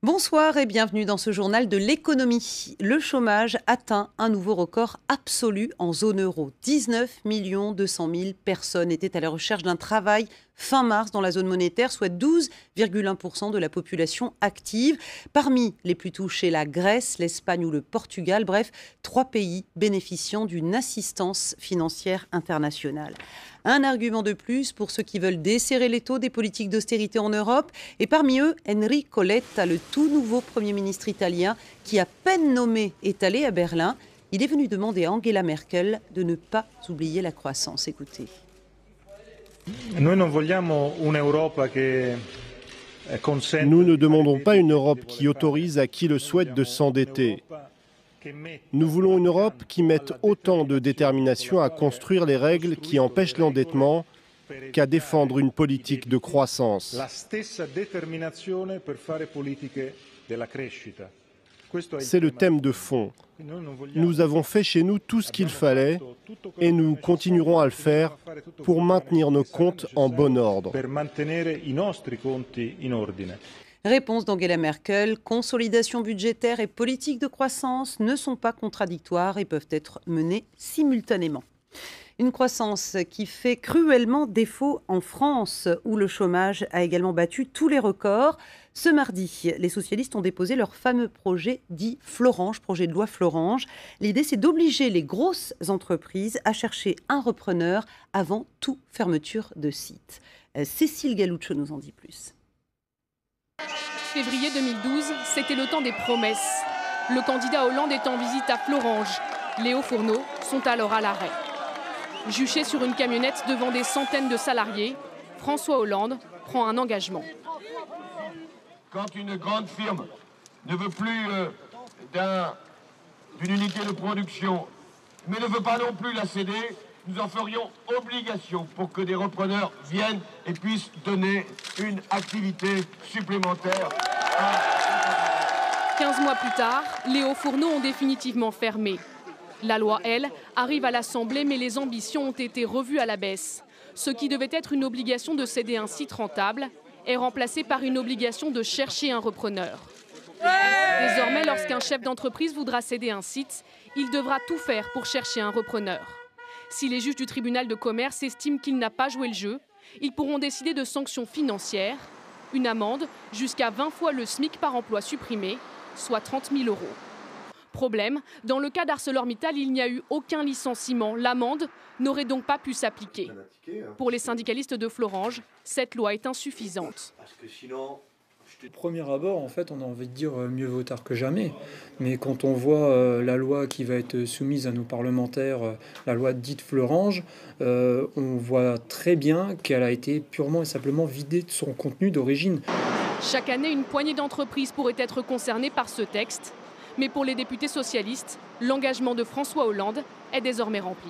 Bonsoir et bienvenue dans ce journal de l'économie. Le chômage atteint un nouveau record absolu en zone euro. 19 200 000 personnes étaient à la recherche d'un travail fin mars dans la zone monétaire, soit 12,1% de la population active. Parmi les plus touchés, la Grèce, l'Espagne ou le Portugal. Bref, 3 pays bénéficiant d'une assistance financière internationale. Un argument de plus pour ceux qui veulent desserrer les taux des politiques d'austérité en Europe. Et parmi eux, Enrico Letta, le tout nouveau Premier ministre italien, qui à peine nommé est allé à Berlin. Il est venu demander à Angela Merkel de ne pas oublier la croissance. Écoutez. Nous ne demandons pas une Europe qui autorise à qui le souhaite de s'endetter. Nous voulons une Europe qui mette autant de détermination à construire les règles qui empêchent l'endettement qu'à défendre une politique de croissance. C'est le thème de fond. Nous avons fait chez nous tout ce qu'il fallait et nous continuerons à le faire pour maintenir nos comptes en bon ordre. Réponse d'Angela Merkel, consolidation budgétaire et politique de croissance ne sont pas contradictoires et peuvent être menées simultanément. Une croissance qui fait cruellement défaut en France, où le chômage a également battu tous les records. Ce mardi, les socialistes ont déposé leur fameux projet dit Florange, projet de loi Florange. L'idée, c'est d'obliger les grosses entreprises à chercher un repreneur avant toute fermeture de site. Cécile Galuccio nous en dit plus. Février 2012, c'était le temps des promesses. Le candidat Hollande est en visite à Florange. Les hauts fourneaux sont alors à l'arrêt. Juché sur une camionnette devant des centaines de salariés, François Hollande prend un engagement. Quand une grande firme ne veut plus d'une unité de production, mais ne veut pas non plus la céder, nous en ferions obligation pour que des repreneurs viennent et puissent donner une activité supplémentaire. 15 mois plus tard, les hauts fourneaux ont définitivement fermé. La loi, elle, arrive à l'Assemblée, mais les ambitions ont été revues à la baisse. Ce qui devait être une obligation de céder un site rentable est remplacé par une obligation de chercher un repreneur. Désormais, lorsqu'un chef d'entreprise voudra céder un site, il devra tout faire pour chercher un repreneur. Si les juges du tribunal de commerce estiment qu'il n'a pas joué le jeu, ils pourront décider de sanctions financières, une amende jusqu'à 20 fois le SMIC par emploi supprimé, soit 30 000 €. Problème, dans le cas d'ArcelorMittal, il n'y a eu aucun licenciement. L'amende n'aurait donc pas pu s'appliquer. Pour les syndicalistes de Florange, cette loi est insuffisante. Au premier abord, en fait, on a envie de dire mieux vaut tard que jamais. Mais quand on voit la loi qui va être soumise à nos parlementaires, la loi dite Florange, on voit très bien qu'elle a été purement et simplement vidée de son contenu d'origine. Chaque année, une poignée d'entreprises pourrait être concernée par ce texte. Mais pour les députés socialistes, l'engagement de François Hollande est désormais rempli.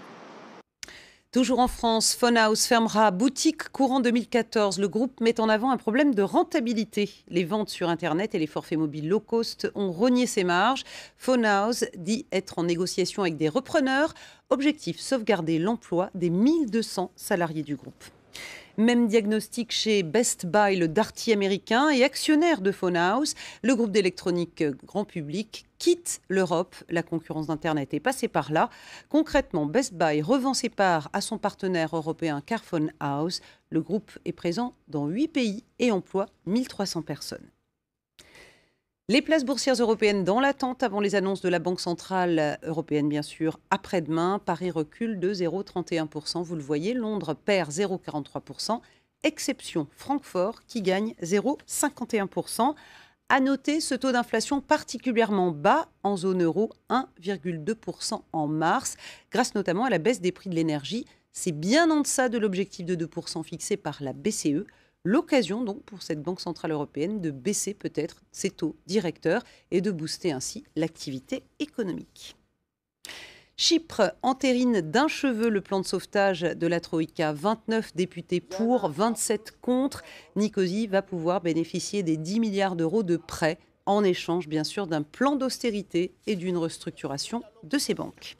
Toujours en France, Phonehouse fermera boutique courant 2014. Le groupe met en avant un problème de rentabilité. Les ventes sur Internet et les forfaits mobiles low cost ont rogné ses marges. Phonehouse dit être en négociation avec des repreneurs. Objectif, sauvegarder l'emploi des 1200 salariés du groupe. Même diagnostic chez Best Buy, le Darty américain, et actionnaire de Phonehouse. Le groupe d'électronique grand public quitte l'Europe. La concurrence d'Internet est passée par là. Concrètement, Best Buy revend ses parts à son partenaire européen Carphone House. Le groupe est présent dans 8 pays et emploie 1300 personnes. Les places boursières européennes dans l'attente avant les annonces de la Banque centrale européenne, bien sûr, après-demain. Paris recule de 0,31%. Vous le voyez, Londres perd 0,43%. Exception Francfort qui gagne 0,51%. À noter ce taux d'inflation particulièrement bas en zone euro, 1,2% en mars, grâce notamment à la baisse des prix de l'énergie. C'est bien en deçà de l'objectif de 2% fixé par la BCE. L'occasion donc pour cette Banque centrale européenne de baisser peut-être ses taux directeurs et de booster ainsi l'activité économique. Chypre entérine d'un cheveu le plan de sauvetage de la Troïka. 29 députés pour, 27 contre. Nicosie va pouvoir bénéficier des 10 milliards d'euros de prêts en échange bien sûr d'un plan d'austérité et d'une restructuration de ses banques.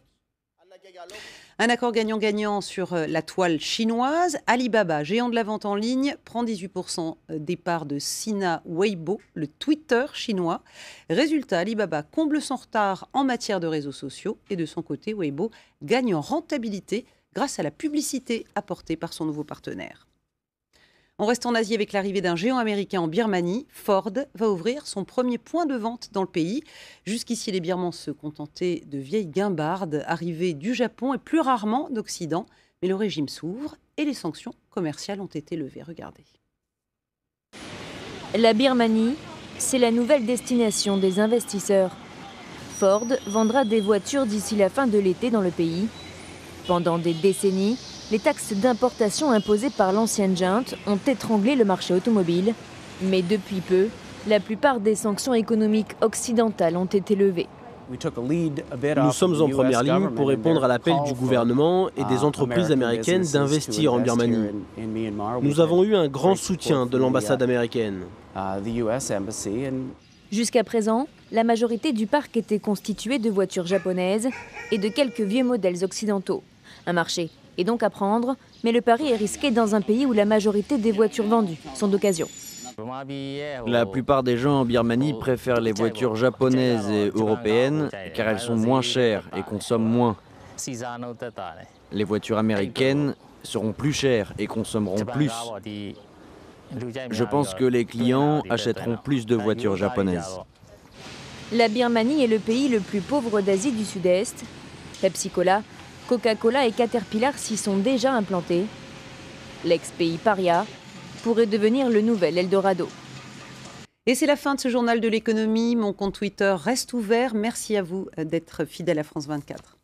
Un accord gagnant-gagnant sur la toile chinoise. Alibaba, géant de la vente en ligne, prend 18% des parts de Sina Weibo, le Twitter chinois. Résultat, Alibaba comble son retard en matière de réseaux sociaux et de son côté, Weibo gagne en rentabilité grâce à la publicité apportée par son nouveau partenaire. On reste en Asie avec l'arrivée d'un géant américain en Birmanie. Ford va ouvrir son premier point de vente dans le pays. Jusqu'ici, les Birmans se contentaient de vieilles guimbardes arrivées du Japon et plus rarement d'Occident. Mais le régime s'ouvre et les sanctions commerciales ont été levées. Regardez. La Birmanie, c'est la nouvelle destination des investisseurs. Ford vendra des voitures d'ici la fin de l'été dans le pays. Pendant des décennies, les taxes d'importation imposées par l'ancienne junte ont étranglé le marché automobile. Mais depuis peu, la plupart des sanctions économiques occidentales ont été levées. Nous sommes en première ligne pour répondre à l'appel du gouvernement et des entreprises américaines d'investir en Birmanie. Nous avons eu un grand soutien de l'ambassade américaine. Jusqu'à présent, la majorité du parc était constituée de voitures japonaises et de quelques vieux modèles occidentaux. Un marché est donc à prendre, mais le pari est risqué dans un pays où la majorité des voitures vendues sont d'occasion. La plupart des gens en Birmanie préfèrent les voitures japonaises et européennes car elles sont moins chères et consomment moins. Les voitures américaines seront plus chères et consommeront plus. Je pense que les clients achèteront plus de voitures japonaises. La Birmanie est le pays le plus pauvre d'Asie du Sud-Est. Pepsi-Cola, Coca-Cola et Caterpillar s'y sont déjà implantés. L'ex-pays paria pourrait devenir le nouvel Eldorado. Et c'est la fin de ce journal de l'économie. Mon compte Twitter reste ouvert. Merci à vous d'être fidèle à France 24.